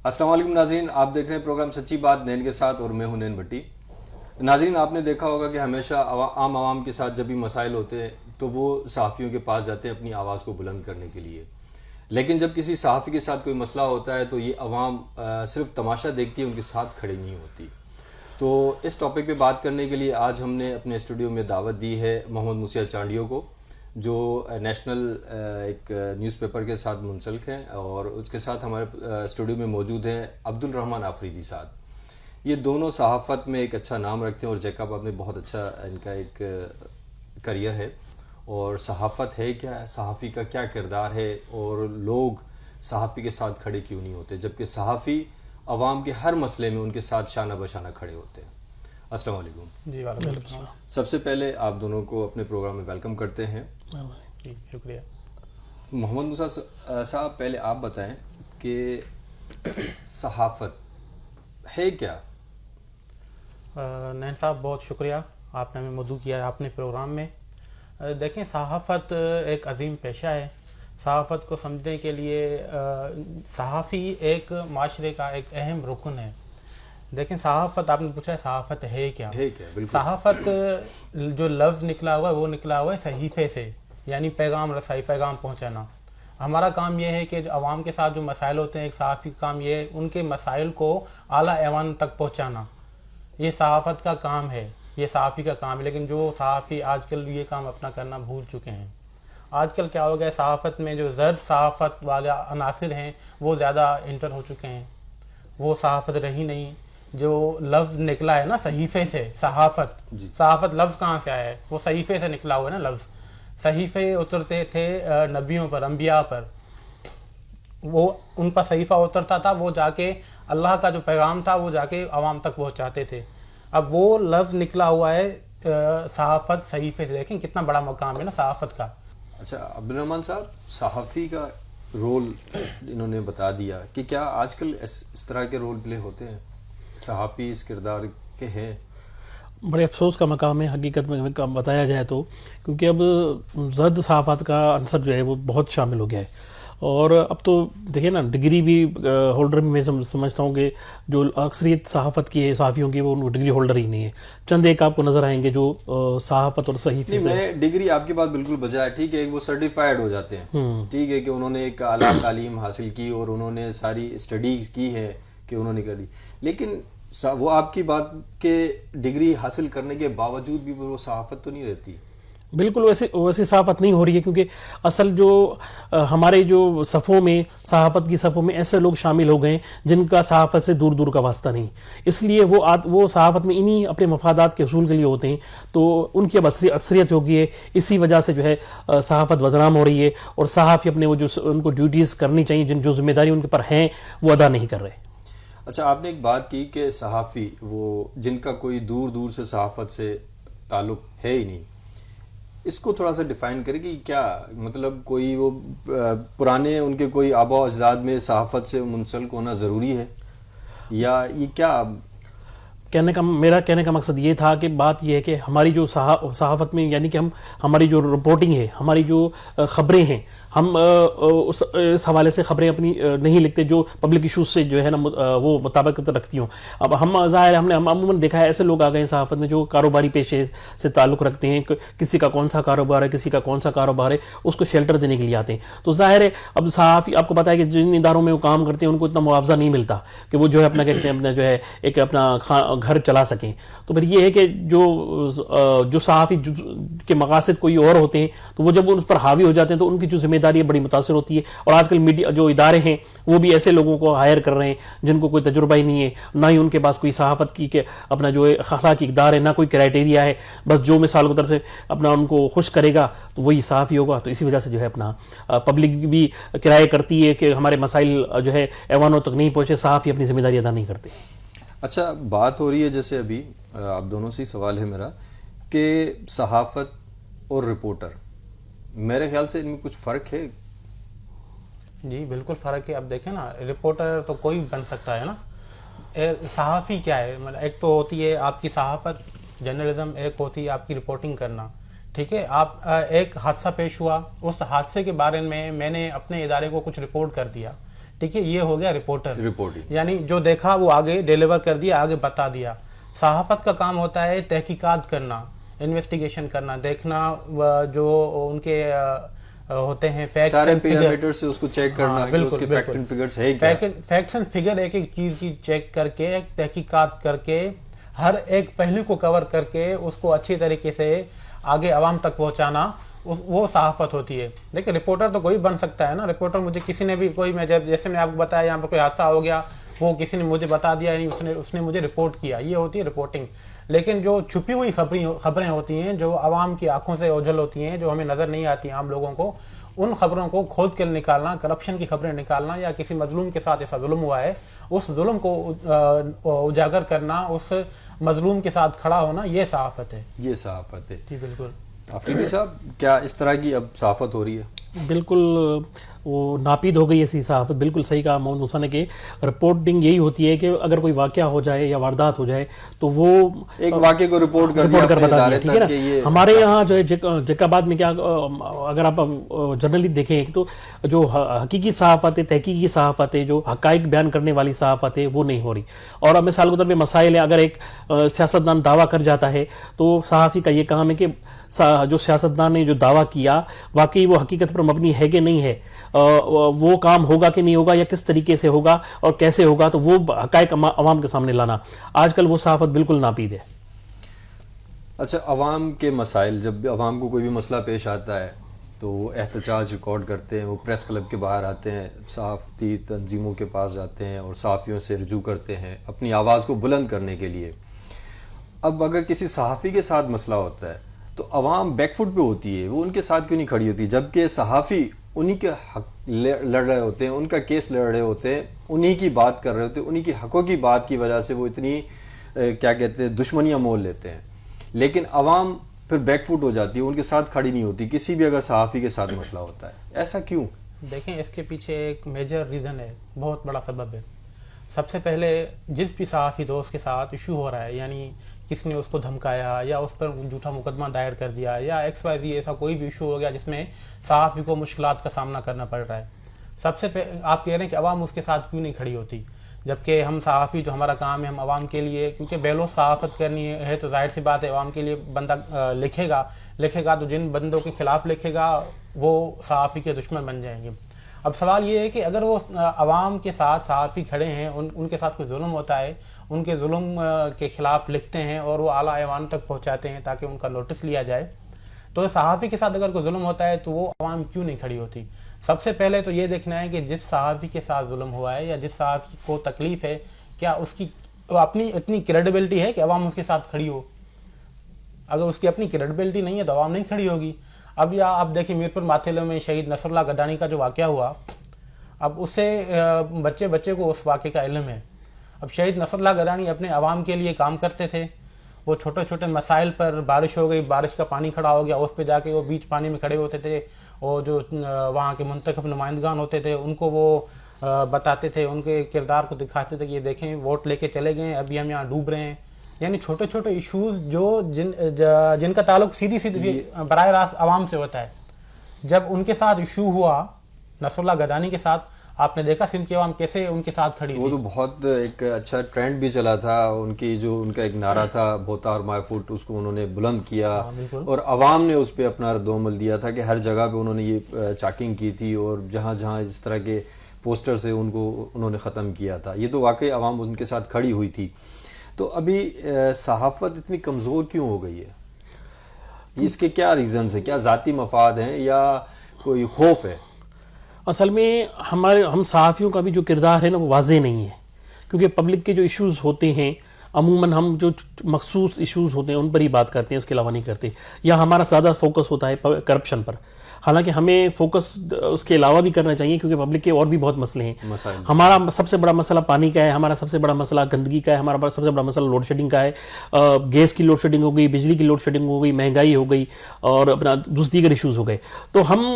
السلام علیکم ناظرین، آپ دیکھ رہے ہیں پروگرام سچی بات نین کے ساتھ اور میں ہوں نین بھٹی۔ ناظرین، آپ نے دیکھا ہوگا کہ ہمیشہ عام عوام کے ساتھ جب بھی مسائل ہوتے ہیں تو وہ صحافیوں کے پاس جاتے ہیں اپنی آواز کو بلند کرنے کے لیے، لیکن جب کسی صحافی کے ساتھ کوئی مسئلہ ہوتا ہے تو یہ عوام صرف تماشا دیکھتی ہے، ان کے ساتھ کھڑی نہیں ہوتی۔ تو اس ٹاپک پہ بات کرنے کے لیے آج ہم نے اپنے اسٹوڈیو میں دعوت دی ہے محمد موسیٰ چانڈیو کو، جو نیشنل ایک نیوز پیپر کے ساتھ منسلک ہیں، اور اس کے ساتھ ہمارے اسٹوڈیو میں موجود ہیں عبد الرحمن آفریدی صاحب۔ یہ دونوں صحافت میں ایک اچھا نام رکھتے ہیں، اور جیکب آپ نے بہت اچھا ان کا ایک کریئر ہے۔ اور صحافت ہے کیا، صحافی کا کیا کردار ہے، اور لوگ صحافی کے ساتھ کھڑے کیوں نہیں ہوتے، جبکہ صحافی عوام کے ہر مسئلے میں ان کے ساتھ شانہ بشانہ کھڑے ہوتے ہیں۔ السلام علیکم۔ جی وعلیکم السلام۔ سب سے پہلے آپ دونوں کو اپنے پروگرام میں ویلکم کرتے ہیں۔ جی شکریہ۔ محمد موسیٰ صاحب، پہلے آپ بتائیں کہ صحافت ہے کیا؟ نین صاحب بہت شکریہ، آپ نے ہمیں مدعو کیا ہے اپنے پروگرام میں۔ دیکھیں، صحافت ایک عظیم پیشہ ہے۔ صحافت کو سمجھنے کے لیے صحافی ایک معاشرے کا ایک اہم رکن ہے۔ دیکھیں، صحافت آپ نے پوچھا ہے صحافت ہے کیا؟ صحافت جو لفظ نکلا ہوا ہے وہ نکلا ہوا ہے صحیفے سے، یعنی پیغام رسائی، پیغام پہنچانا۔ ہمارا کام یہ ہے کہ جو عوام کے ساتھ جو مسائل ہوتے ہیں، ایک صحافی کا کام یہ ہے ان کے مسائل کو اعلیٰ ایوان تک پہنچانا۔ یہ صحافت کا کام ہے، یہ صحافی کا کام ہے، لیکن جو صحافی آج کل یہ کام اپنا کرنا بھول چکے ہیں۔ آج کل کیا ہو گیا، صحافت میں جو زرد صحافت والے عناصر ہیں وہ زیادہ انٹر ہو چکے ہیں، وہ صحافت رہی نہیں۔ جو لفظ نکلا ہے نا صحیفے سے، صحافت، صحافت لفظ کہاں سے آیا ہے؟ وہ صحیفے سے نکلا ہوا ہے نا لفظ۔ صحیفے اترتے تھے نبیوں پر، انبیاء پر، وہ ان پر صحیفہ اترتا تھا، وہ جا کے اللہ کا جو پیغام تھا وہ جا کے عوام تک پہنچاتے تھے۔ اب وہ لفظ نکلا ہوا ہے صحافت، صحیفے سے۔ دیکھیں کتنا بڑا مقام ہے نا صحافت کا۔ اچھا عبد الرحمن صاحب، صحافی کا رول انہوں نے بتا دیا کہ کیا آج کل اس طرح کے رول پلے ہوتے ہیں، صحافی اس کردار کے ہیں؟ بڑے افسوس کا مقام ہے حقیقت میں بتایا جائے تو، کیونکہ اب زرد صحافت کا عنصر جو ہے وہ بہت شامل ہو گیا ہے۔ اور اب تو دیکھیں نا، ڈگری بھی ہولڈر بھی میں سمجھتا ہوں کہ جو اکثریت صحافت کی ہے صحافیوں کی، وہ ڈگری ہولڈر ہی نہیں ہے۔ چند ایک آپ کو نظر آئیں گے جو صحافت اور صحیفے سے۔ میں ڈگری، آپ کی بات بالکل بجا ہے، ٹھیک ہے، وہ سرٹیفائڈ ہو جاتے ہیں، ٹھیک ہے کہ انہوں نے ایک اعلیٰ تعلیم حاصل کی اور انہوں نے ساری اسٹڈیز کی ہے کہ انہوں نے کر دی، لیکن وہ آپ کی بات کہ ڈگری حاصل کرنے کے باوجود بھی وہ صحافت تو نہیں رہتی۔ بالکل ویسی صحافت نہیں ہو رہی ہے، کیونکہ اصل جو ہمارے جو صفوں میں، صحافت کی صفوں میں ایسے لوگ شامل ہو گئے جن کا صحافت سے دور دور کا واسطہ نہیں، اس لیے وہ صحافت میں انہی اپنے مفادات کے حصول کے لیے ہوتے ہیں، تو ان کی اب اکثریت ہو گئی ہے۔ اسی وجہ سے جو ہے صحافت بدنام ہو رہی ہے، اور صحافی اپنے وہ جو ان کو ڈیوٹیز کرنی چاہیے، جو ذمہ داری ان کے پر ہیں، وہ ادا نہیں کر رہے۔ اچھا، آپ نے ایک بات کی کہ صحافی وہ جن کا کوئی دور دور سے صحافت سے تعلق ہے ہی نہیں، اس کو تھوڑا سا ڈیفائن کرے کہ کیا مطلب، کوئی وہ پرانے ان کے کوئی آباء و اجداد میں صحافت سے منسلک ہونا ضروری ہے، یا یہ کیا؟ میرا کہنے کا مقصد یہ تھا کہ بات یہ ہے کہ ہماری جو صحافت میں، یعنی کہ ہماری جو رپورٹنگ ہے، ہماری جو خبریں ہیں، ہم اس حوالے سے خبریں اپنی نہیں لکھتے جو پبلک ایشوز سے جو ہے نا وہ مطابقت رکھتی ہوں۔ اب ہم ظاہر ہے، ہم نے عموماً دیکھا ہے ایسے لوگ آ گئے ہیں صحافت میں جو کاروباری پیشے سے تعلق رکھتے ہیں، کسی کا کون سا کاروبار ہے، کسی کا کون سا کاروبار ہے، اس کو شیلٹر دینے کے لیے آتے ہیں۔ تو ظاہر ہے اب صحافی، آپ کو پتہ ہے کہ جن اداروں میں وہ کام کرتے ہیں ان کو اتنا معاوضہ نہیں ملتا کہ وہ جو ہے اپنا کہتے ہیں اپنا جو ہے ایک اپنا گھر چلا سکیں۔ تو پھر یہ ہے کہ جو صحافی کے مقاصد کوئی اور ہوتے ہیں، تو وہ جب ان پر حاوی ہو جاتے ہیں تو ان کی جو ذمہ داری ہے بڑی متاثر ہوتی ہے۔ اور آج کل میڈیا جو ادارے ہیں وہ بھی ایسے لوگوں کو ہائر کر رہے ہیں جن کو کوئی تجربہ ہی نہیں ہے، نہ ہی ان کے پاس کوئی صحافت کی کہ اپنا جو اخلاقی اقدار ہے، نہ کوئی کرائٹیریا ہے، بس جو مثال کی طرف سے اپنا ان کو خوش کرے گا تو وہی صحافی ہوگا۔ تو اسی وجہ سے جو ہے اپنا پبلک بھی کرائے کرتی ہے کہ ہمارے مسائل جو ہے ایوانوں تک نہیں پہنچے، صحافی اپنی ذمہ داری ادا نہیں کرتے۔ اچھا، بات ہو رہی ہے جیسے ابھی آپ دونوں سے سوال ہے میرا کہ صحافت اور رپورٹر، میرے خیال سے ان میں کچھ فرق ہے؟ جی بالکل فرق ہے۔ اب دیکھیں نا، رپورٹر تو کوئی بن سکتا ہے نا، صحافی کیا ہے؟ ایک تو ہوتی ہے آپ کی صحافت، جرنلزم، ایک ہوتی ہے آپ کی رپورٹنگ کرنا، ٹھیک ہے۔ آپ ایک حادثہ پیش ہوا، اس حادثے کے بارے میں نے اپنے ادارے کو کچھ رپورٹ کر دیا، ٹھیک ہے. یہ ہو گیا رپورٹر، رپورٹنگ، یعنی جو دیکھا وہ آگے ڈیلیور کر دیا، آگے بتا دیا. صحافت کا کام ہوتا ہے تحقیقات کرنا، انویسٹیگیشن کرنا، دیکھنا جو ان کے ہوتے ہیں سارے پیرامیٹر سے اس کو چیک کرنا کہ اس کے فیکٹ اینڈ فگرز ہے کیا، فیکٹس اینڈ فگر ایک ایک چیز کی چیک کر کے، تحقیقات کر کے، ہر ایک پہلو کو کور کر کے اس کو اچھی طریقے سے آگے عوام تک پہنچانا، وہ صحافت ہوتی ہے. لیکن رپورٹر تو کوئی بن سکتا ہے نا. رپورٹر مجھے کسی نے بھی کوئی، میں جیسے میں آپ کو بتایا یہاں پر کوئی حادثہ ہو گیا، وہ کسی نے مجھے بتا دیا، یعنی اس نے مجھے رپورٹ کیا، یہ ہوتی ہے رپورٹنگ. لیکن جو چھپی ہوئی خبریں ہوتی ہیں، جو عوام کی آنکھوں سے اوجھل ہوتی ہیں، جو ہمیں نظر نہیں آتی عام لوگوں کو، ان خبروں کو کھود کر نکالنا، کرپشن کی خبریں نکالنا، یا کسی مظلوم کے ساتھ ایسا ظلم ہوا ہے اس ظلم کو اجاگر کرنا، اس مظلوم کے ساتھ کھڑا ہونا، یہ صحافت ہے. یہ صحافت ہے. جی بالکل. آفریدی صاحب، کیا اس طرح کی اب صحافت ہو رہی ہے؟ بالکل وہ ناپید ہو گئی ایسی صحافت. بالکل صحیح کہا محمد موسیٰ نے کہ رپورٹنگ یہی ہوتی ہے کہ اگر کوئی واقعہ ہو جائے یا واردات ہو جائے تو وہ ایک واقعے کو رپورٹ کر بتا دیا، ٹھیک ہے نا. دیا. ہمارے یہاں جو ہے جیکاباد میں کیا، اگر آپ جنرلی دیکھیں تو جو حقیقی صحافت ہے، تحقیقی صحافت ہے، جو حقائق بیان کرنے والی صحافت ہے، وہ نہیں ہو رہی. اور مثال کے طور پہ مسائل ہے، اگر ایک سیاستدان دعویٰ کر جاتا ہے تو صحافی کا یہ کام ہے کہ جو سیاستدان نے جو دعویٰ کیا واقعی وہ حقیقت پر مبنی ہے کہ نہیں ہے، وہ کام ہوگا کہ نہیں ہوگا، یا کس طریقے سے ہوگا اور کیسے ہوگا، تو وہ حقائق عوام کے سامنے لانا. آج کل وہ صحافت بالکل ناپید ہے. اچھا، عوام کے مسائل، جب عوام کو کوئی بھی مسئلہ پیش آتا ہے تو وہ احتجاج ریکارڈ کرتے ہیں، وہ پریس کلب کے باہر آتے ہیں، صحافتی تنظیموں کے پاس جاتے ہیں اور صحافیوں سے رجوع کرتے ہیں اپنی آواز کو بلند کرنے کے لیے. اب اگر کسی صحافی کے ساتھ مسئلہ ہوتا ہے تو عوام بیک فٹ پہ ہوتی ہے، وہ ان کے ساتھ کیوں نہیں کھڑی ہوتی، جبکہ صحافی انہی کے حق لڑ رہے ہوتے ہیں، ان کا کیس لڑ رہے ہوتے ہیں، انہی کی بات کر رہے ہوتے ہیں، انہی کی حقوں کی بات کی وجہ سے وہ اتنی کیا کہتے ہیں دشمنیاں مول لیتے ہیں. لیکن عوام پھر بیک فٹ ہو جاتی ہے، ان کے ساتھ کھڑی نہیں ہوتی کسی بھی اگر صحافی کے ساتھ مسئلہ ہوتا ہے. ایسا کیوں؟ دیکھیں، اس کے پیچھے ایک میجر ریزن ہے، بہت بڑا سبب ہے. سب سے پہلے جس بھی صحافی دوست کے ساتھ ایشو ہو رہا ہے، یعنی کس نے اس کو دھمکایا یا اس پر جھوٹا مقدمہ دائر کر دیا یا ایکس وائی زی، ایسا کوئی بھی ایشو ہو گیا جس میں صحافی کو مشکلات کا سامنا کرنا پڑ رہا ہے، سب سے پہلے آپ کہہ رہے ہیں کہ عوام اس کے ساتھ کیوں نہیں کھڑی ہوتی، جبکہ ہم صحافی جو ہمارا کام ہے، ہم عوام کے لیے، کیونکہ بیلوس صحافت کرنی ہے تو ظاہر سی بات ہے عوام کے لیے بندہ لکھے گا تو جن بندوں کے خلاف لکھے گا وہ صحافی کے دشمن بن جائیں گے. اب سوال یہ ہے کہ اگر وہ عوام کے ساتھ صحافی کھڑے ہیں، ان کے ساتھ کوئی ظلم ہوتا ہے، ان کے ظلم کے خلاف لکھتے ہیں اور وہ اعلیٰ ایوان تک پہنچاتے ہیں تاکہ ان کا نوٹس لیا جائے، تو صحافی کے ساتھ اگر کوئی ظلم ہوتا ہے تو وہ عوام کیوں نہیں کھڑی ہوتی؟ سب سے پہلے تو یہ دیکھنا ہے کہ جس صحافی کے ساتھ ظلم ہوا ہے یا جس صحافی کو تکلیف ہے، کیا اس کی اپنی اتنی کریڈیبلٹی ہے کہ عوام اس کے ساتھ کھڑی ہو. اگر اس کی اپنی کریڈیبلٹی نہیں ہے تو عوام نہیں کھڑی ہوگی. اب یا آپ دیکھیں میرپور ماتھیلو میں شہید نصر اللہ گدانی کا جو واقعہ ہوا، اب اس سے بچے کو اس واقعے کا علم ہے. اب شہید نصر اللہ گدانی اپنے عوام کے لیے کام کرتے تھے، وہ چھوٹے چھوٹے مسائل پر، بارش ہو گئی، بارش کا پانی کھڑا ہو گیا، اس پہ جا کے وہ بیچ پانی میں کھڑے ہوتے تھے، اور جو وہاں کے منتخب نمائندگان ہوتے تھے ان کو وہ بتاتے تھے، ان کے کردار کو دکھاتے تھے کہ یہ دیکھیں ووٹ لے کے چلے گئے، ابھی ہم یہاں ڈوب رہے ہیں. یعنی چھوٹے چھوٹے ایشوز جو جن کا تعلق سیدھی براہ راست عوام سے ہوتا ہے، جب ان کے ساتھ ایشو ہوا نصر اللہ گدانی کے ساتھ، آپ نے دیکھا سندھ کی عوام کیسے ان کے ساتھ کھڑی تھی. وہ تو بہت ایک اچھا ٹرینڈ بھی چلا تھا، ان کا ایک نعرہ تھا بوتا اور مائی فوٹ، اس کو انہوں نے بلند کیا اور عوام نے اس پہ اپنا رد عمل دیا تھا کہ ہر جگہ پہ انہوں نے یہ چاکنگ کی تھی اور جہاں جہاں اس طرح کے پوسٹر سے انہوں نے ختم کیا تھا. یہ تو واقعی عوام ان کے ساتھ کھڑی ہوئی تھی. تو ابھی صحافت اتنی کمزور کیوں ہو گئی ہے؟ اس کے کیا ریزنز ہیں؟ کیا ذاتی مفاد ہیں یا کوئی خوف ہے؟ اصل میں ہم صحافیوں کا بھی جو کردار ہے نا وہ واضح نہیں ہے، کیونکہ پبلک کے جو ایشوز ہوتے ہیں عموماً ہم جو مخصوص ایشوز ہوتے ہیں ان پر ہی بات کرتے ہیں، اس کے علاوہ نہیں کرتے، یا ہمارا زیادہ فوکس ہوتا ہے کرپشن پر. حالانکہ ہمیں فوکس اس کے علاوہ بھی کرنا چاہیے، کیونکہ پبلک کے اور بھی بہت مسئلے ہیں. ہمارا سب سے بڑا مسئلہ پانی کا ہے، ہمارا سب سے بڑا مسئلہ گندگی کا ہے، ہمارا سب سے بڑا مسئلہ لوڈ شیڈنگ کا ہے. گیس کی لوڈ شیڈنگ ہو گئی، بجلی کی لوڈ شیڈنگ ہو گئی، مہنگائی ہو گئی اور اپنا دیگر ایشوز ہو گئے. تو ہم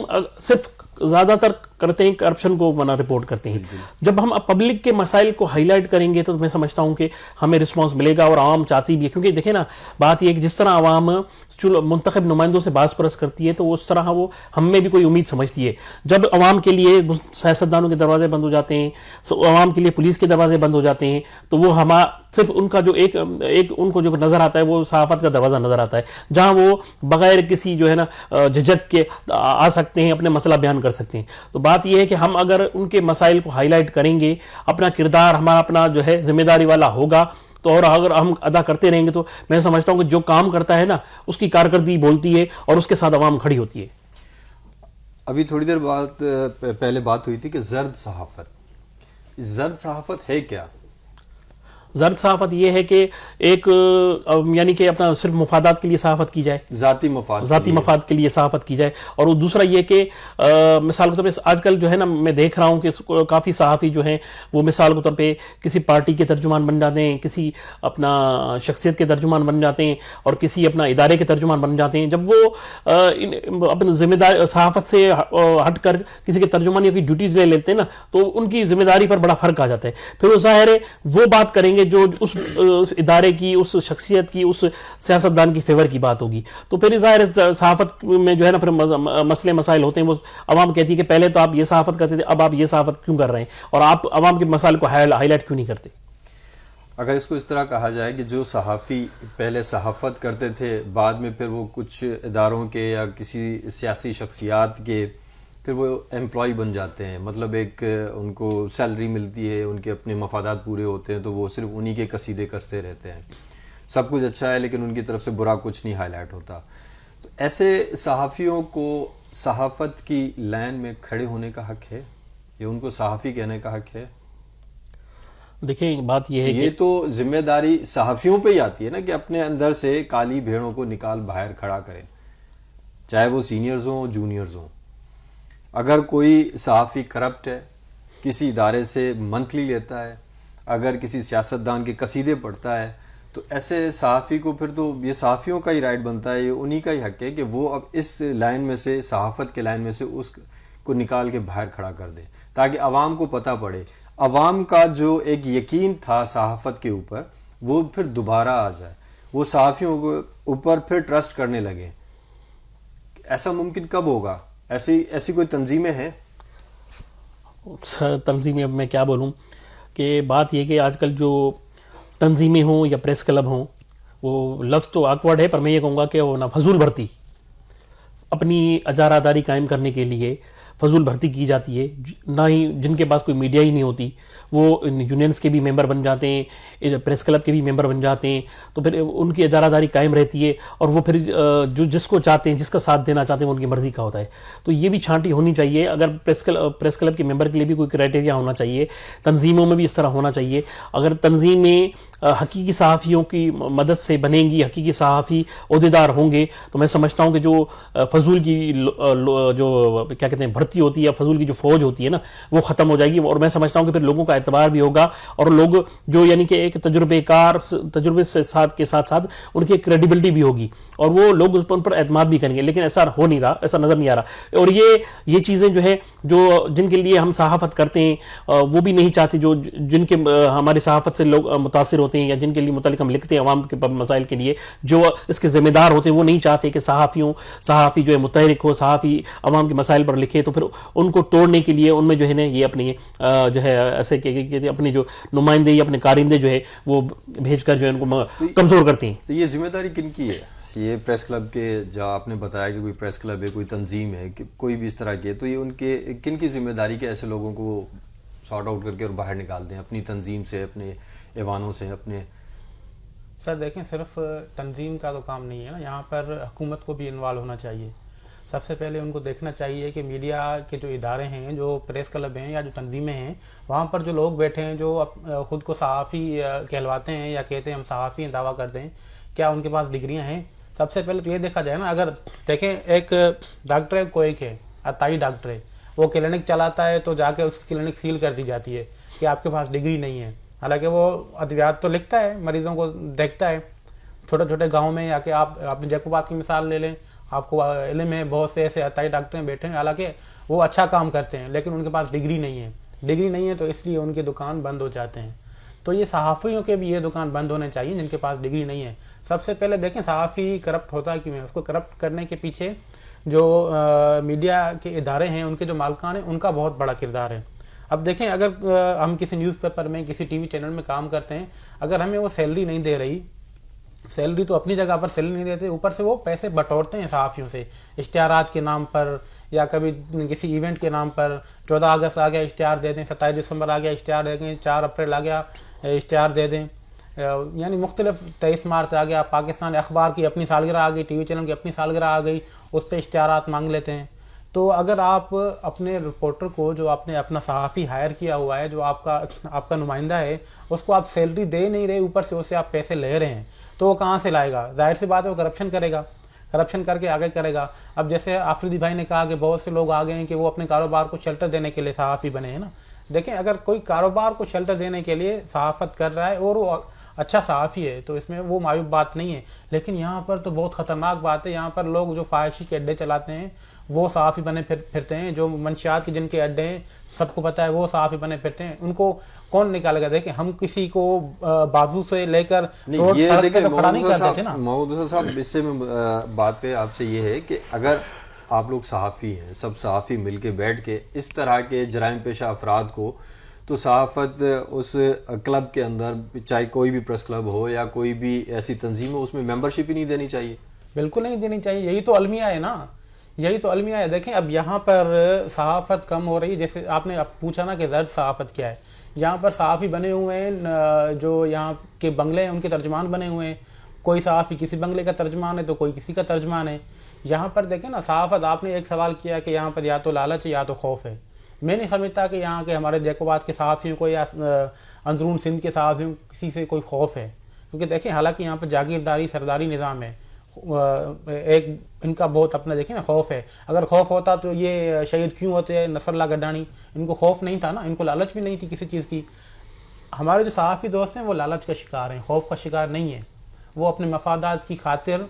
صرف زیادہ تر کرتے ہیں, کرپشن کو رپورٹ کرتے ہیں. جب ہم پبلک کے مسائل کو ہائی لائٹ کریں گے تو میں سمجھتا ہوں کہ ہمیں رسپانس ملے گا, اور عوام چاہتی بھی ہے. کیونکہ دیکھیں نا, بات یہ ہے کہ جس طرح عوام منتخب نمائندوں سے باز پرس کرتی ہے, تو اس طرح وہ ہم میں بھی کوئی امید سمجھتی ہے. جب عوام کے لیے سیاستدانوں کے دروازے بند ہو جاتے ہیں, عوام کے لیے پولیس کے دروازے بند ہو جاتے ہیں, تو وہ صرف ان کا جو ایک ان کو جو نظر آتا ہے وہ صحافت کا دروازہ نظر آتا ہے, جہاں وہ بغیر کسی جو ہے نا جھجک کے آ سکتے ہیں, اپنے مسئلہ بیان کر سکتے ہیں. تو بات یہ ہے کہ ہم اگر ان کے مسائل کو ہائی لائٹ کریں گے, اپنا کردار ہمارا اپنا جو ہے ذمہ داری والا ہوگا, تو اور اگر ہم ادا کرتے رہیں گے تو میں سمجھتا ہوں کہ جو کام کرتا ہے نا اس کی کارکردگی بولتی ہے اور اس کے ساتھ عوام کھڑی ہوتی ہے. ابھی تھوڑی دیر بعد پہلے بات ہوئی تھی کہ زرد صحافت ہے کیا؟ زرد صحافت یہ ہے کہ ایک یعنی کہ اپنا صرف مفادات کے لیے صحافت کی جائے, ذاتی مفاد کے لیے صحافت کی جائے. اور وہ دوسرا یہ کہ مثال کے طور پہ آج کل جو ہے نا میں دیکھ رہا ہوں کہ کافی صحافی جو ہیں وہ مثال کے طور پہ کسی پارٹی کے ترجمان بن جاتے ہیں, کسی اپنا شخصیت کے ترجمان بن جاتے ہیں, اور کسی اپنا ادارے کے ترجمان بن جاتے ہیں. جب وہ اپنے ذمہ داری صحافت سے ہٹ کر کسی کے ترجمانی کی ڈیوٹیز لے لیتے ہیں نا, تو ان کی ذمہ داری پر بڑا فرق آ جاتا ہے. پھر وہ ظاہر ہے وہ بات کریں گے جو اس ادارے کی, اس شخصیت کی, اس سیاستدان کی فیور کی بات ہوگی. تو پھر ظاہر صحافت میں جو ہے نا پھر مسئلے مسائل ہوتے ہیں. وہ عوام کہتی ہے کہ پہلے تو آپ یہ صحافت کرتے تھے, اب آپ یہ صحافت کیوں کر رہے ہیں, اور آپ عوام کے مسائل کو ہائی لائٹ کیوں نہیں کرتے. اگر اس کو اس طرح کہا جائے کہ جو صحافی پہلے صحافت کرتے تھے, بعد میں پھر وہ کچھ اداروں کے یا کسی سیاسی شخصیات کے پھر وہ ایمپلائی بن جاتے ہیں, مطلب ایک ان کو سیلری ملتی ہے, ان کے اپنے مفادات پورے ہوتے ہیں, تو وہ صرف انہی کے قصیدے کستے رہتے ہیں. سب کچھ اچھا ہے لیکن ان کی طرف سے برا کچھ نہیں ہائی لائٹ ہوتا. تو ایسے صحافیوں کو صحافت کی لائن میں کھڑے ہونے کا حق ہے, یا ان کو صحافی کہنے کا حق ہے؟ دیکھیں بات یہ ہے یہ تو ذمہ داری صحافیوں پہ ہی آتی ہے نا کہ اپنے اندر سے کالی بھیڑوں کو نکال باہر کھڑا کریں, چاہے وہ سینئرز ہوں جونیئرز ہوں. اگر کوئی صحافی کرپٹ ہے, کسی ادارے سے منتھلی لیتا ہے, اگر کسی سیاستدان کے قصیدے پڑھتا ہے, تو ایسے صحافی کو پھر تو یہ صحافیوں کا ہی رائٹ بنتا ہے, یہ انہی کا ہی حق ہے کہ وہ اب اس لائن میں سے, صحافت کے لائن میں سے اس کو نکال کے باہر کھڑا کر دے, تاکہ عوام کو پتہ پڑے. عوام کا جو ایک یقین تھا صحافت کے اوپر وہ پھر دوبارہ آ جائے, وہ صحافیوں کے اوپر پھر ٹرسٹ کرنے لگے. ایسا ممکن کب ہوگا؟ ایسی کوئی تنظیمیں ہیں؟ تنظیمیں اب میں کیا بولوں, کہ بات یہ کہ آج کل جو تنظیمیں ہوں یا پریس کلب ہوں, وہ لفظ تو آکورڈ ہے, پر میں یہ کہوں گا کہ وہ فضول بھرتی, اپنی اجارہ داری قائم کرنے کے لیے فضول بھرتی کی جاتی ہے. نہ ہی جن کے پاس کوئی میڈیا ہی نہیں ہوتی وہ یونینز کے بھی ممبر بن جاتے ہیں, پریس کلب کے بھی ممبر بن جاتے ہیں, تو پھر ان کی اجارہ داری قائم رہتی ہے, اور وہ پھر جو جس کو چاہتے ہیں, جس کا ساتھ دینا چاہتے ہیں, وہ ان کی مرضی کا ہوتا ہے. تو یہ بھی چھانٹی ہونی چاہیے. اگر پریس کلب کے ممبر کے لیے بھی کوئی کرائٹیریا ہونا چاہیے, تنظیموں میں بھی اس طرح ہونا چاہیے. اگر تنظیمیں حقیقی صحافیوں کی مدد سے بنیں گی, حقیقی صحافی عہدیدار ہوں گے, تو میں سمجھتا ہوں کہ جو فضول کی جو کیا کہتے ہیں بھرتی ہوتی ہے, فضول کی جو فوج ہوتی ہے نا, وہ ختم ہو جائے گی. اور میں سمجھتا ہوں کہ پھر لوگوں کا اعتبار بھی ہوگا, اور لوگ جو یعنی کہ ایک تجربے سے ساتھ ساتھ ان کی کریڈیبلٹی بھی ہوگی, اور وہ لوگ ان پر اعتماد بھی کریں گے. لیکن ایسا ہو نہیں رہا, ایسا نظر نہیں آ رہا. اور یہ چیزیں جو ہے جن کے لیے ہم صحافت کرتے ہیں وہ بھی نہیں چاہتے, جن کے ہماری صحافت سے لوگ متاثر ہوتے ہیں یا جن کے لیے متعلق ہم لکھتے ہیں عوام کے مسائل کے لیے, جو اس کے ذمہ دار ہوتے ہیں, وہ نہیں چاہتے کہ صحافی جو ہے متحرک ہو, صحافی عوام کے مسائل پر لکھے. تو پھر ان کو توڑنے کے لیے ان میں جو ہے نا یہ اپنی جو ہے ایسے کہ اپنے جو نمائندے یا اپنے کارندے جو ہے وہ بھیج کر جو ہے ان کو کمزور کرتے ہیں. تو یہ ذمہ داری کن کی ہے؟ یہ پریس کلب کے, جو آپ نے بتایا کہ کوئی پریس کلب ہے, کوئی تنظیم ہے, کوئی بھی اس طرح کے, تو یہ ان کے کن کی ذمہ داری کہ ایسے لوگوں کو سارٹ آؤٹ کر کے اور باہر نکال دیں اپنی تنظیم سے, اپنے ایوانوں سے, اپنے. سر دیکھیں, صرف تنظیم کا تو کام نہیں ہے نا, یہاں پر حکومت کو بھی انوالو ہونا چاہیے. سب سے پہلے ان کو دیکھنا چاہیے کہ میڈیا کے جو ادارے ہیں, جو پریس کلب ہیں یا جو تنظیمیں ہیں, وہاں پر جو لوگ بیٹھے ہیں جو خود کو صحافی کہلواتے ہیں یا کہتے ہیں ہم صحافی ہیں, دعویٰ کرتے ہیں, کیا ان کے پاس ڈگریاں ہیں؟ سب سے پہلے تو یہ دیکھا جائے نا. اگر دیکھیں ایک ڈاکٹر ہے, کوئی ہے عطائی ڈاکٹر ہے, وہ کلینک چلاتا ہے تو جا کے اس کی کلینک سیل کر دی جاتی ہے کہ آپ کے پاس ڈگری نہیں ہے. حالانکہ وہ ادویات تو لکھتا ہے, مریضوں کو دیکھتا ہے چھوٹے چھوٹے گاؤں میں. یا کہ آپ اپنے جے کو بات کی مثال لے لیں, آپ کو علم ہے بہت سے ایسے عطائی ڈاکٹر بیٹھے ہیں حالانکہ وہ اچھا کام کرتے ہیں لیکن ان کے پاس ڈگری نہیں ہے تو اس لیے ان کی دکان بند ہو جاتے ہیں. تو یہ صحافیوں کے بھی یہ دکان بند ہونے چاہیے جن کے پاس ڈگری نہیں ہے. سب سے پہلے دیکھیں صحافی کرپٹ ہوتا ہے کیوں ہے. اس کو کرپٹ کرنے کے پیچھے جو میڈیا کے ادارے ہیں ان کے جو مالکان ہیں ان کا بہت بڑا کردار ہے. اب دیکھیں اگر ہم کسی نیوز پیپر میں کسی ٹی وی چینل میں کام کرتے ہیں, اگر ہمیں وہ سیلری نہیں دے رہی, سیلری تو اپنی جگہ پر سیلری نہیں دیتے, اوپر سے وہ پیسے بٹورتے ہیں صحافیوں سے اشتہارات کے نام پر, یا کبھی کسی ایونٹ کے نام پر. 14 اگست آ گیا اشتہار دے دیں, 27 دسمبر آ گیا اشتہار دے دیں, 4 اپریل آ گیا اشتہار دے دیں, یعنی مختلف 23 مارچ آ گیا, پاکستان اخبار کی اپنی سالگرہ آ گئی, ٹی وی چینل کی اپنی سالگرہ آ گئی, اس پہ اشتہارات مانگ لیتے ہیں. تو اگر آپ اپنے رپورٹر کو, جو آپ نے اپنا صحافی ہائر کیا ہوا ہے, جو آپ کا نمائندہ ہے, اس کو آپ سیلری دے نہیں رہے, اوپر سے اسے آپ پیسے لے رہے ہیں, تو وہ کہاں سے لائے گا؟ ظاہر سی بات ہے وہ کرپشن کرے گا, کرپشن کر کے آگے کرے گا. اب جیسے آفریدی بھائی نے کہا کہ بہت سے لوگ آ گئے ہیں کہ وہ اپنے کاروبار کو شیلٹر دینے کے لیے صحافی بنے ہیں نا. دیکھیں اگر کوئی کاروبار کو شیلٹر دینے کے لیے صحافت کر رہا ہے اور وہ اچھا صحافی ہے تو اس میں وہ معیوب بات نہیں ہے. لیکن یہاں پر تو بہت خطرناک بات ہے, یہاں پر لوگ جو فحاشی کے اڈے چلاتے ہیں وہ صحافی بنے پھرتے ہیں, جو منشیات کے جن کے اڈے ہیں سب کو پتہ ہے وہ صحافی بنے پھرتے ہیں. ان کو کون نکالے گا؟ دیکھیں ہم کسی کو بازو سے لے کر روڈ سڑک پہ تو کھڑا نہیں کرتے تھے نا. محمود صاحب اس سے بات پہ آپ سے یہ ہے کہ اگر آپ لوگ صحافی ہیں, سب صحافی مل کے بیٹھ کے اس طرح کے جرائم پیشہ افراد کو, تو صحافت اس کلب کے اندر, چاہے کوئی بھی پریس کلب ہو یا کوئی بھی ایسی تنظیم ہو, اس میں ممبرشپ ہی نہیں دینی چاہیے. بالکل نہیں دینی چاہیے, یہی تو المیہ ہے نا, یہی تو المیہ ہے. دیکھیں اب یہاں پر صحافت کم ہو رہی ہے, جیسے آپ نے اب پوچھا نا کہ زرد صحافت کیا ہے. یہاں پر صحافی بنے ہوئے ہیں, جو یہاں کے بنگلے ہیں ان کے ترجمان بنے ہوئے ہیں. کوئی صحافی کسی بنگلے کا ترجمان ہے تو کوئی کسی کا ترجمان ہے. یہاں پر دیکھیں نا صحافت, آپ نے ایک سوال کیا کہ یہاں پر یا تو لالچ ہے یا تو خوف ہے. میں نہیں سمجھتا کہ یہاں کے ہمارے جیکوبات کے صحافیوں کو یا اندرون سندھ کے صحافیوں کو کسی سے کوئی خوف ہے, کیونکہ دیکھیں حالانکہ یہاں پر جاگیرداری سرداری نظام ہے, ایک ان کا بہت اپنا دیکھیں نا خوف ہے. اگر خوف ہوتا تو یہ شہید کیوں ہوتے ہیں نصر اللہ گڈانی؟ ان کو خوف نہیں تھا نا, ان کو لالچ بھی نہیں تھی کسی چیز کی. ہمارے جو صحافی دوست ہیں وہ لالچ کا شکار ہیں, خوف کا شکار نہیں ہیں. وہ اپنے مفادات کی خاطر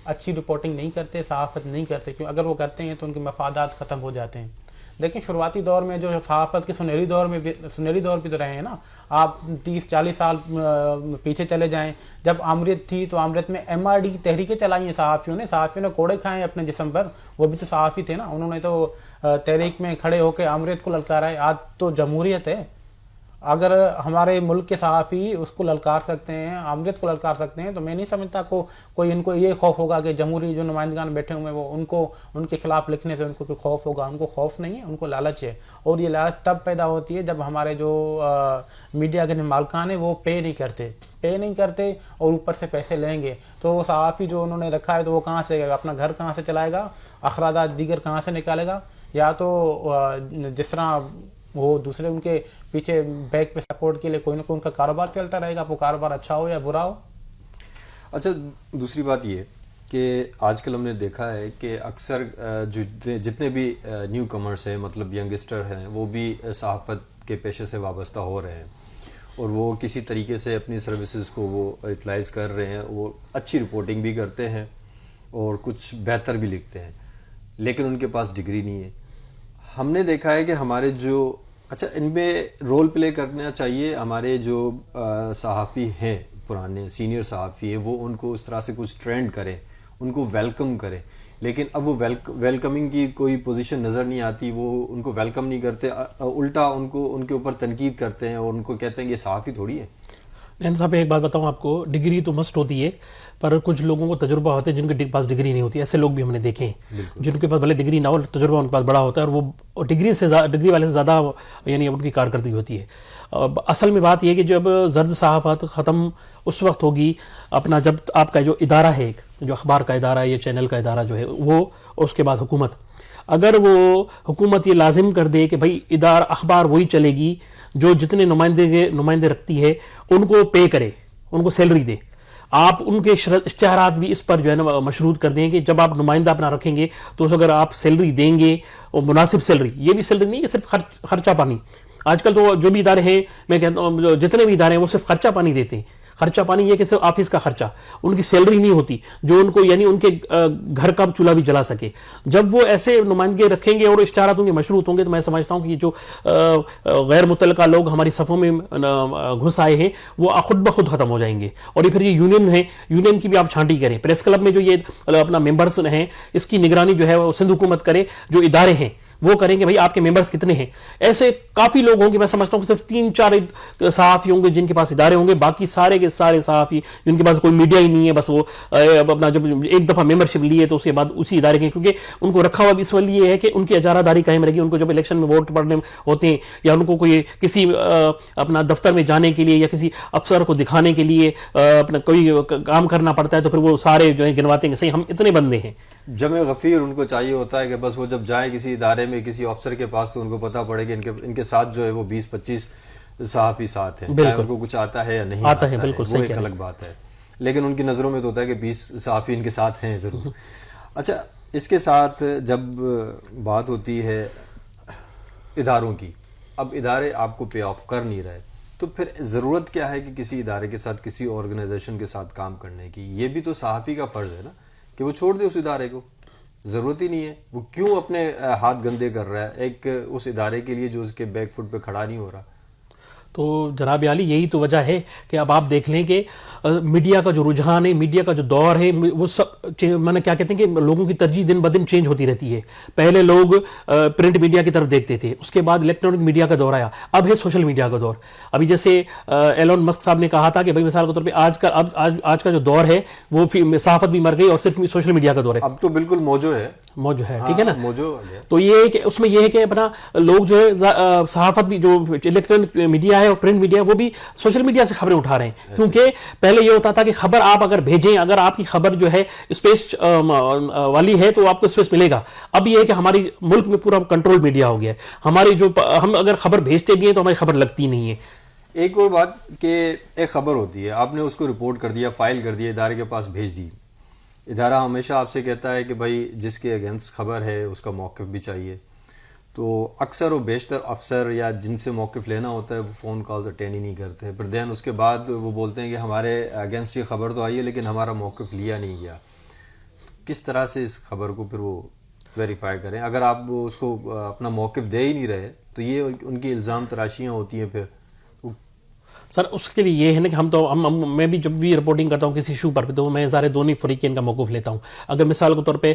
اچھی رپورٹنگ نہیں کرتے, صحافت نہیں کرتے, کیوں اگر وہ کرتے ہیں تو ان کے مفادات ختم ہو جاتے ہیں. دیکھیں شروعاتی دور میں جو صحافت کے سنہری دور بھی تو رہے ہیں نا. آپ 30-40 سال پیچھے چلے جائیں, جب آمریت تھی تو آمریت میں MRD کی تحریکیں چلائی ہیں صحافیوں نے کوڑے کھائے ہیں اپنے جسم پر, وہ بھی تو صحافی تھے نا. انہوں نے تو تحریک میں کھڑے ہو کے آمریت کو للکارا ہے. آج تو جمہوریت ہے, اگر ہمارے ملک کے صحافی اس کو للکار سکتے ہیں, آمریت کو للکار سکتے ہیں, تو میں نہیں سمجھتا کوئی ان کو یہ خوف ہوگا کہ جمہوری جو نمائندگان بیٹھے ہوئے ہیں وہ ان کے خلاف لکھنے سے ان کو کوئی خوف ہوگا. ان کو خوف نہیں ہے, ان کو لالچ ہے. اور یہ لالچ تب پیدا ہوتی ہے جب ہمارے جو میڈیا کے مالکان ہیں وہ پے نہیں کرتے اور اوپر سے پیسے لیں گے. تو وہ صحافی جو انہوں نے رکھا ہے تو وہ کہاں سے اپنا گھر کہاں سے چلائے گا, اخراجات دیگر کہاں سے نکالے گا؟ یا تو جس طرح وہ دوسرے ان کے پیچھے بیک پہ سپورٹ کے لیے کوئی نہ کوئی ان کا کاروبار چلتا رہے گا, وہ کاروبار اچھا ہو یا برا ہو. اچھا, دوسری بات یہ کہ آج کل ہم نے دیکھا ہے کہ اکثر جتنے بھی نیو کمرس ہیں, مطلب ینگسٹر ہیں, وہ بھی صحافت کے پیشے سے وابستہ ہو رہے ہیں اور وہ کسی طریقے سے اپنی سروسز کو وہ یوٹیلائز کر رہے ہیں. وہ اچھی رپورٹنگ بھی کرتے ہیں اور کچھ بہتر بھی لکھتے ہیں, لیکن ان کے پاس ڈگری نہیں ہے. ہم نے دیکھا ہے کہ ہمارے جو ان میں رول پلے کرنا چاہیے ہمارے جو صحافی ہیں, پرانے سینئر صحافی ہیں, وہ ان کو اس طرح سے کچھ ٹرینڈ کریں, ان کو ویلکم کریں. لیکن اب وہ ویلکمنگ کی کوئی پوزیشن نظر نہیں آتی. وہ ان کو ویلکم نہیں کرتے, الٹا ان کے اوپر تنقید کرتے ہیں اور ان کو کہتے ہیں کہ یہ صحافی تھوڑی ہے. نین صاحب ایک بات بتاؤں آپ کو, ڈگری تو مسٹ ہوتی ہے, پر کچھ لوگوں کو تجربہ ہوتا ہے جن کے پاس ڈگری نہیں ہوتی. ایسے لوگ بھی ہم نے دیکھے ہیں جن کے پاس بھلے ڈگری نہ ہو, تجربہ ان کے پاس بڑا ہوتا ہے اور وہ ڈگری والے سے زیادہ یعنی ان کی کارکردگی ہوتی ہے. اصل میں بات یہ ہے کہ جب زرد صحافت ختم اس وقت ہوگی اپنا, جب آپ کا جو ادارہ ہے, جو اخبار کا ادارہ ہے یا چینل کا ادارہ جو ہے وہ, اس کے بعد حکومت, اگر وہ حکومت یہ لازم کر دے کہ بھائی ادارہ اخبار وہی چلے گی جو جتنے نمائندے رکھتی ہے ان کو پے کرے, ان کو سیلری دے. آپ ان کے اشتہارات بھی اس پر جو ہے نا مشروط کر دیں کہ جب آپ نمائندہ اپنا رکھیں گے تو اس اگر آپ سیلری دیں گے اور مناسب سیلری, یہ بھی سیلری نہیں کہ صرف خرچہ پانی. آج کل تو جو بھی ادارے ہیں, میں کہتا ہوں جتنے بھی ادارے ہیں وہ صرف خرچہ پانی دیتے ہیں, خرچہ پانی یہ کہ صرف آفس کا خرچہ، ان کی سیلری نہیں ہوتی جو ان کو یعنی ان کے گھر کا چولہا بھی جلا سکے. جب وہ ایسے نمائندگی رکھیں گے اور اشتہارات ہوں گے، مشروط ہوں گے، تو میں سمجھتا ہوں کہ یہ جو غیر متعلقہ لوگ ہماری صفوں میں گھس آئے ہیں وہ خود بخود ختم ہو جائیں گے. اور یہ پھر یہ یونین ہے، یونین کی بھی آپ چھانٹی کریں. پریس کلب میں جو یہ اپنا ممبرس ہیں اس کی نگرانی جو ہے وہ سندھ حکومت کرے، جو ادارے ہیں وہ کریں کہ بھائی آپ کے ممبرز کتنے ہیں. ایسے کافی لوگ ہوں گے، میں سمجھتا ہوں کہ صرف 3-4 صحافی ہوں گے جن کے پاس ادارے ہوں گے، باقی سارے کے سارے صحافی جن کے پاس کوئی میڈیا ہی نہیں ہے، بس وہ اپنا جب ایک دفعہ ممبرشپ لی ہے تو اس کے بعد اسی ادارے کے، کیونکہ ان کو رکھا ہوا بھی اس لیے ہے کہ ان کی اجارہ داری قائم رہے گی. ان کو جب الیکشن میں ووٹ پڑنے ہوتے ہیں یا ان کو کوئی کسی اپنا دفتر میں جانے کے لیے یا کسی افسر کو دکھانے کے لیے اپنا کوئی کام کرنا پڑتا ہے تو پھر وہ سارے جو ہے گنواتے ہیں کہ صحیح ہم اتنے بندے ہیں. جمع غفیر ان کو چاہیے ہوتا ہے کہ بس وہ جب جائیں کسی ادارے میں کسی افسر کے پاس تو ان کو پتہ پڑے کہ ان کے ساتھ جو ہے وہ 20-25 صحافی ساتھ ہیں، چاہے ان کو کچھ آتا ہے یا نہیں آتا ہے، وہ ایک الگ بات ہے، لیکن ان کی نظروں میں تو ہوتا ہے کہ 20 صحافی ان کے ساتھ ہیں ضرور. اچھا، اس کے ساتھ جب بات ہوتی ہے اداروں کی، اب ادارے آپ کو پے آف کر نہیں رہے تو پھر ضرورت کیا ہے کہ کسی ادارے کے ساتھ کسی آرگنائزیشن کے ساتھ کام کرنے کی؟ یہ بھی تو صحافی کا فرض ہے نا کہ وہ چھوڑ دے اس ادارے کو. ضرورت ہی نہیں ہے، وہ کیوں اپنے ہاتھ گندے کر رہا ہے ایک اس ادارے کے لیے جو اس کے بیک فٹ پہ کھڑا نہیں ہو رہا. تو جناب عالی یہی تو وجہ ہے کہ اب آپ دیکھ لیں کہ میڈیا کا جو رجحان ہے، میڈیا کا جو دور ہے، وہ سب میں نے کیا کہتے ہیں کہ لوگوں کی ترجیح دن بدن چینج ہوتی رہتی ہے. پہلے لوگ پرنٹ میڈیا کی طرف دیکھتے تھے، اس کے بعد الیکٹرانک میڈیا کا دور آیا، اب ہے سوشل میڈیا کا دور. ابھی جیسے ایلون مسک صاحب نے کہا تھا کہ بھائی مثال کے طور پہ آج کا جو دور ہے وہ صحافت بھی مر گئی اور صرف سوشل میڈیا کا دور ہے. اب تو بالکل موجو ہے، ٹھیک ہے نا. موجو. تو یہ ہے کہ اس میں یہ ہے کہ اپنا لوگ جو ہے صحافت بھی جو الیکٹرانک میڈیا ہے اور پرنٹ میڈیا وہ بھی سوشل میڈیا سے خبریں اٹھا رہے ہیں. کیونکہ پہلے یہ ہوتا تھا کہ خبر آپ اگر بھیجیں، اگر آپ کی خبر جو ہے اسپیس والی ہے تو آپ کو اسپیس ملے گا. اب یہ ہے کہ ہماری ملک میں پورا کنٹرول میڈیا ہو گیا ہے. ہماری جو ہم اگر خبر بھیجتے بھی ہیں تو ہماری خبر لگتی نہیں ہے. ایک اور بات کہ ایک خبر ہوتی ہے، آپ نے اس کو رپورٹ کر دیا، فائل کر دیا، ادارے کے پاس بھیج دی. ادارہ ہمیشہ آپ سے کہتا ہے کہ بھائی جس کے اگینسٹ خبر ہے اس کا موقف بھی چاہیے. تو اکثر و بیشتر افسر یا جن سے موقف لینا ہوتا ہے وہ فون کالز اٹینڈ ہی نہیں کرتے. پھر دین اس کے بعد وہ بولتے ہیں کہ ہمارے اگینسٹ یہ خبر تو آئی ہے لیکن ہمارا موقف لیا نہیں گیا. کس طرح سے اس خبر کو پھر وہ ویریفائی کریں؟ اگر آپ اس کو اپنا موقف دے ہی نہیں رہے تو یہ ان کی الزام تراشیاں ہوتی ہیں. پھر سر اس کے لیے یہ ہے نا کہ میں بھی جب بھی رپورٹنگ کرتا ہوں کسی ایشو پر تو میں سارے دونوں فریقین کا موقف لیتا ہوں. اگر مثال کے طور پہ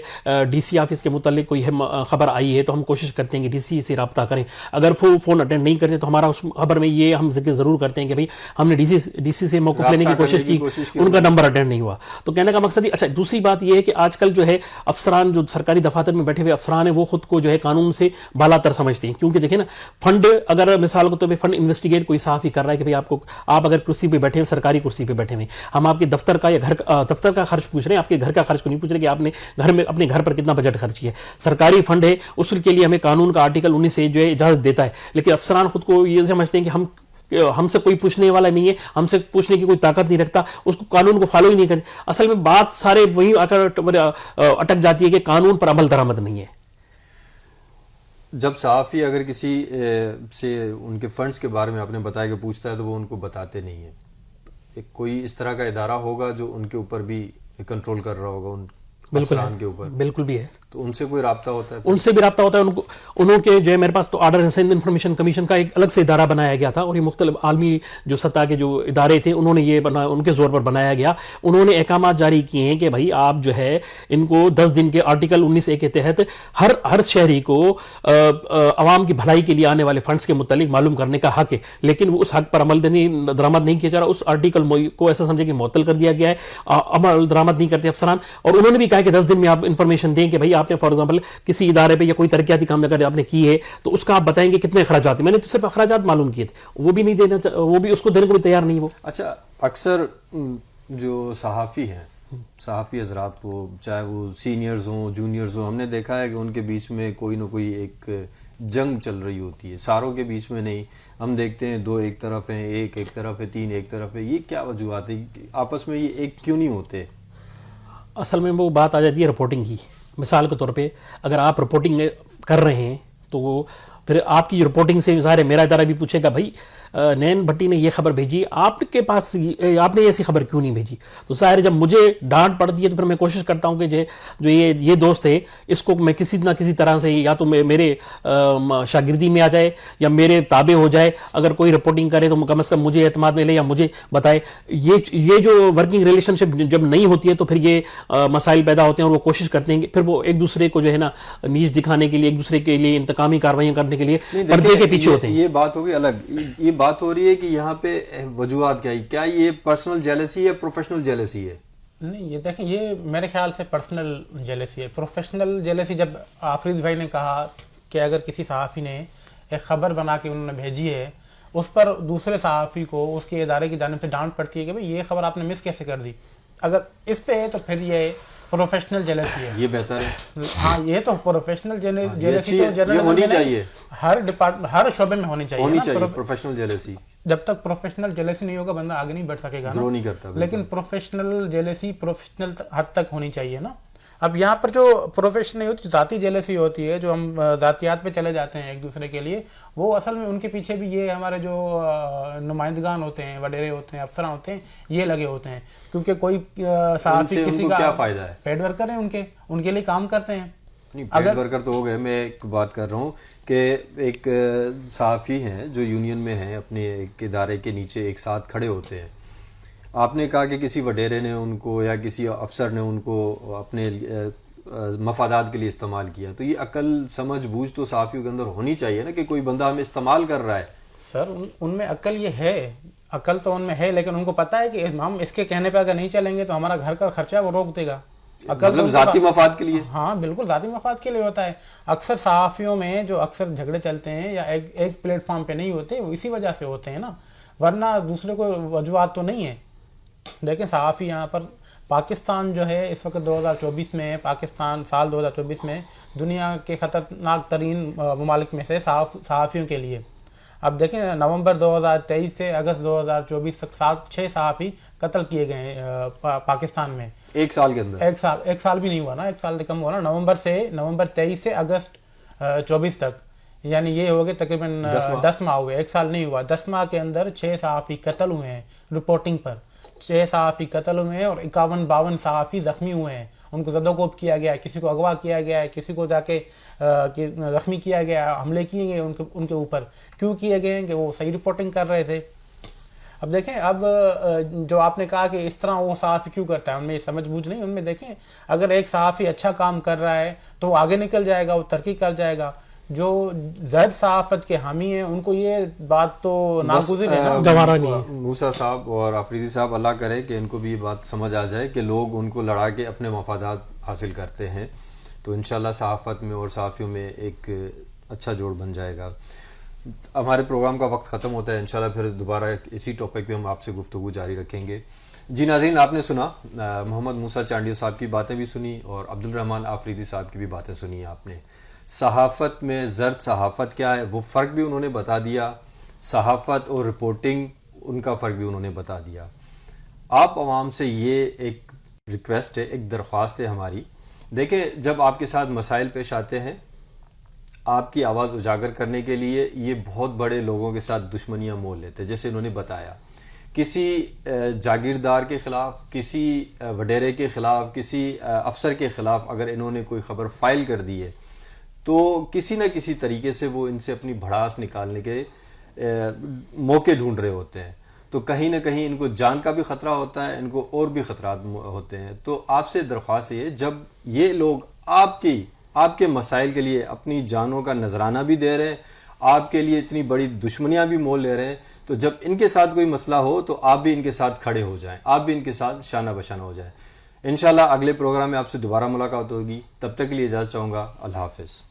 ڈی سی آفس کے متعلق کوئی خبر آئی ہے تو ہم کوشش کرتے ہیں کہ ڈی سی سے رابطہ کریں. اگر وہ فون اٹینڈ نہیں کرتے تو ہمارا اس خبر میں یہ ہم ذکر ضرور کرتے ہیں کہ بھائی ہم نے ڈی سی سے موقف لینے کی کوشش کی، ان کا نمبر اٹینڈ نہیں ہوا. تو کہنے کا مقصد اچھا دوسری بات یہ ہے کہ آج کل جو ہے افسران جو سرکاری دفاتر میں بیٹھے ہوئے افسران ہیں وہ خود کو جو ہے قانون سے بالا تر سمجھتے ہیں. کیونکہ دیکھیں نا فنڈ اگر مثال کے طور پہ فنڈ انویسٹیگیٹ کوئی صحافی کر رہا ہے کہ بھائی آپ اگر کرسی پہ بیٹھے ہیں، سرکاری کرسی پہ بیٹھے ہوئے، ہم آپ کے دفتر کا یا دفتر کا خرچ پوچھ رہے ہیں، آپ کے گھر کا خرچ کو نہیں پوچھ رہے کہ آپ نے گھر میں اپنے گھر پر کتنا بجٹ خرچ کیا ہے. سرکاری فنڈ ہے، اصل کے لیے ہمیں قانون کا آرٹیکل 19 سے جو ہے اجازت دیتا ہے. لیکن افسران خود کو یہ سمجھتے ہیں کہ ہم سے کوئی پوچھنے والا نہیں ہے، ہم سے پوچھنے کی کوئی طاقت نہیں رکھتا، اس کو قانون کو فالو ہی نہیں کرتے. اصل میں بات سارے وہی اٹک جاتی ہے کہ قانون پر عمل درآمد نہیں ہے. جب صحافی اگر کسی سے ان کے فنڈز کے بارے میں آپ نے بتایا کہ پوچھتا ہے تو وہ ان کو بتاتے نہیں ہیں. کوئی اس طرح کا ادارہ ہوگا جو ان کے اوپر بھی کنٹرول کر رہا ہوگا، ان افسران کے اوپر؟ بالکل بھی ہے. تو ان سے کوئی رابطہ ہوتا ہے؟ ان سے بھی رابطہ ہوتا ہے. انہوں کے جو ہے میرے پاس تو آرڈر سندھ انفارمیشن کمیشن کا ایک الگ سے ادارہ بنایا گیا تھا اور یہ مختلف عالمی جو سطح کے جو ادارے تھے انہوں نے یہ ان کے زور پر بنایا گیا. انہوں نے احکامات جاری کیے ہیں کہ بھائی آپ جو ہے ان کو 10 دن کے آرٹیکل 19A کے تحت ہر شہری کو عوام کی بھلائی کے لیے آنے والے فنڈز کے متعلق معلوم کرنے کا حق ہے. لیکن وہ اس حق پر عمل درآمد نہیں کیا جا رہا. اس آرٹیکل کو ایسا سمجھے کہ معطل کر دیا گیا ہے، عمل درآمد نہیں کرتے افسران. اور انہوں نے بھی کہا کہ 10 دن میں آپ انفارمیشن دیں کہ بھائی آپ نے فار ایگزامپل کسی ادارے پہ یا کوئی ترقیاتی کام اگر آپ نے کی ہے تو اس کا آپ بتائیں گے کتنے اخراجات ہیں. میں نے تو صرف اخراجات معلوم کیے تھے، وہ بھی نہیں دینا، وہ بھی اس کو دینے کو بھی تیار نہیں. وہ اچھا اکثر جو صحافی ہیں، صحافی حضرات وہ چاہے وہ سینئرز ہوں جونیئرز ہوں، ہم نے دیکھا ہے کہ ان کے بیچ میں کوئی نہ کوئی ایک جنگ چل رہی ہوتی ہے. ساروں کے بیچ میں نہیں، ہم دیکھتے ہیں 2 ایک طرف ہیں، ایک طرف ہے، 3 ایک طرف ہے. یہ کیا وجوہات ہے آپس میں یہ ایک کیوں نہیں ہوتے؟ اصل میں وہ بات آ جاتی ہے رپورٹنگ کی. مثال کے طور پہ اگر آپ رپورٹنگ کر رہے ہیں تو پھر آپ کی رپورٹنگ سے ظاہر ہے میرا ادارہ بھی پوچھے گا بھائی نین بھٹی نے یہ خبر بھیجی, آپ کے پاس آپ نے ایسی خبر کیوں نہیں بھیجی؟ تو ظاہر ہے جب مجھے ڈانٹ پڑتی ہے تو پھر میں کوشش کرتا ہوں کہ جو یہ دوست ہے اس کو میں کسی نہ کسی طرح سے یا تو میرے شاگردی میں آ جائے یا میرے تابع ہو جائے, اگر کوئی رپورٹنگ کرے تو کم از کم مجھے اعتماد میں لے یا مجھے بتائے. یہ جو ورکنگ ریلیشن شپ جب نہیں ہوتی ہے تو پھر یہ مسائل پیدا ہوتے ہیں, اور وہ کوشش کرتے ہیں کہ پھر وہ ایک دوسرے کو جو ہے نا نیچ دکھانے کے لیے, ایک دوسرے کے لیے انتقامی کارروائیاں کرنے کے لیے پردے کے پیچھے ہوتے ہیں. یہ بات ہوگی الگ, یہ بات ہو رہی ہے کہ یہاں پہ وجوہات کیا یہ پرسنل جیلسی ہے, پروفیشنل جیلسی ہے؟ نہیں, یہ دیکھیں یہ میرے خیال سے پرسنل جیلسی ہے. پروفیشنل جیلسی جب آفریدی بھائی نے کہا کہ اگر کسی صحافی نے ایک خبر بنا کے انہوں نے بھیجی ہے, اس پر دوسرے صحافی کو اس کے ادارے کی جانب سے ڈانٹ پڑتی ہے کہ بھئی یہ خبر آپ نے مس کیسے کر دی, اگر اس پہ ہے تو پھر یہ پروفیشنل جیلسی ہے. یہ بہتر ہے. ہاں, یہ تو پروفیشنل جیلسی تو یہ ہونی چاہیے, ہر شعبے میں ہونی چاہیے. پروفیشنل جیلسی جب تک پروفیشنل جیلسی نہیں ہوگا بندہ آگے نہیں بڑھ سکے گا, گرو نہیں کرتا. لیکن پروفیشنل جیلسی پروفیشنل حد تک ہونی چاہیے نا. اب یہاں پر جو پروفیشن نہیں ہوتی, ذاتی جیلسی ہوتی ہے, جو ہم ذاتیات پہ چلے جاتے ہیں ایک دوسرے کے لیے, وہ اصل میں ان کے پیچھے بھی یہ ہمارے جو نمائندگان ہوتے ہیں, وڈیرے ہوتے ہیں, افسران ہوتے ہیں, یہ لگے ہوتے ہیں. کیونکہ کوئی صحافی کسی کا کیا فائدہ ہے, پیڈ ورکر ہیں, ان کے لیے کام کرتے ہیں. پیڈ ورکر تو ہو گئے. میں ایک بات کر رہا ہوں کہ ایک صحافی ہیں جو یونین میں ہیں, اپنے ایک ادارے کے نیچے ایک ساتھ کھڑے ہوتے ہیں. آپ نے کہا کہ کسی وڈیرے نے ان کو یا کسی افسر نے ان کو اپنے مفادات کے لیے استعمال کیا, تو یہ عقل سمجھ بوجھ تو صحافیوں کے اندر ہونی چاہیے نا کہ کوئی بندہ ہمیں استعمال کر رہا ہے. سر ان میں عقل یہ ہے, عقل تو ان میں ہے, لیکن ان کو پتہ ہے کہ ہم اس کے کہنے پہ اگر نہیں چلیں گے تو ہمارا گھر کا خرچہ وہ روک دے گا. مطلب ذاتی مفاد کے لیے. ہاں بالکل ذاتی مفاد کے لیے ہوتا ہے. اکثر صحافیوں میں جو اکثر جھگڑے چلتے ہیں یا ایک پلیٹ فارم پہ نہیں ہوتے, وہ اسی وجہ سے ہوتے ہیں نا, ورنہ دوسرے کو وجوہات تو نہیں ہے. دیکھیں صحافی یہاں پر پاکستان جو ہے اس وقت 2024 میں, پاکستان سال 2024 میں دنیا کے خطرناک ترین ممالک میں سے صحافیوں کے لیے. اب دیکھیں نومبر 2023 سے اگست 2024 تک 6 صحافی قتل کیے گئے ہیں پاکستان میں. ایک سال کے اندر؟ ایک سال بھی نہیں ہوا نا, ایک سال سے کم ہوا نا. نومبر 23 سے اگست 24 تک, یعنی یہ ہو گئے تقریباً 10 ماہ ہوئے, ایک سال نہیں ہوا. 10 ماہ کے اندر 6 صحافی قتل ہوئے ہیں رپورٹنگ پر, 6 صحافی قتل ہوئے ہیں اور 51-52 صحافی زخمی ہوئے ہیں. ان کو زدوکوب کیا گیا ہے, کسی کو اغوا کیا گیا ہے, کسی کو جا کے زخمی کیا گیا ہے, حملے کیے گئے ان کے اوپر. کیوں کیے گئے ہیں؟ کہ وہ صحیح رپورٹنگ کر رہے تھے. اب دیکھیں, اب جو آپ نے کہا کہ اس طرح وہ صحافی کیوں کرتا ہے, ان میں یہ سمجھ بوجھ نہیں. ان میں دیکھیں اگر ایک صحافی اچھا کام کر رہا ہے تو وہ آگے نکل جائے گا, وہ ترقی کر جائے گا. جو زائد صحافت کے حامی ہیں ان کو یہ بات تو ناگزیر ہے نا, گوارا نہیں ہے. موسیٰ صاحب اور آفریدی صاحب, اللہ کرے کہ ان کو بھی یہ بات سمجھ آ جائے کہ لوگ ان کو لڑا کے اپنے مفادات حاصل کرتے ہیں, تو انشاءاللہ صحافت میں اور صحافیوں میں ایک اچھا جوڑ بن جائے گا. ہمارے پروگرام کا وقت ختم ہوتا ہے, انشاءاللہ پھر دوبارہ اسی ٹاپک پہ ہم آپ سے گفتگو جاری رکھیں گے. جی ناظرین, آپ نے سنا محمد موسیٰ چانڈیو صاحب کی باتیں بھی سنی اور عبدالرحمن آفریدی صاحب کی بھی باتیں سنی آپ نے. صحافت میں زرد صحافت کیا ہے وہ فرق بھی انہوں نے بتا دیا, صحافت اور رپورٹنگ ان کا فرق بھی انہوں نے بتا دیا. آپ عوام سے یہ ایک ریکویسٹ ہے, ایک درخواست ہے ہماری. دیکھیں, جب آپ کے ساتھ مسائل پیش آتے ہیں, آپ کی آواز اجاگر کرنے کے لیے یہ بہت بڑے لوگوں کے ساتھ دشمنیاں مول لیتے ہیں. جیسے انہوں نے بتایا, کسی جاگیردار کے خلاف, کسی وڈیرے کے خلاف, کسی افسر کے خلاف اگر انہوں نے کوئی خبر فائل کر دی ہے تو کسی نہ کسی طریقے سے وہ ان سے اپنی بھڑاس نکالنے کے موقع ڈھونڈ رہے ہوتے ہیں. تو کہیں نہ کہیں ان کو جان کا بھی خطرہ ہوتا ہے, ان کو اور بھی خطرات ہوتے ہیں. تو آپ سے درخواست ہے, جب یہ لوگ آپ کے مسائل کے لیے اپنی جانوں کا نذرانہ بھی دے رہے ہیں, آپ کے لیے اتنی بڑی دشمنیاں بھی مول لے رہے ہیں, تو جب ان کے ساتھ کوئی مسئلہ ہو تو آپ بھی ان کے ساتھ کھڑے ہو جائیں, آپ بھی ان کے ساتھ شانہ بشانہ ہو جائیں. انشاءاللہ اگلے پروگرام میں آپ سے دوبارہ ملاقات ہوگی. تب تک کے لیے اجازت چاہوں گا. اللہ حافظ.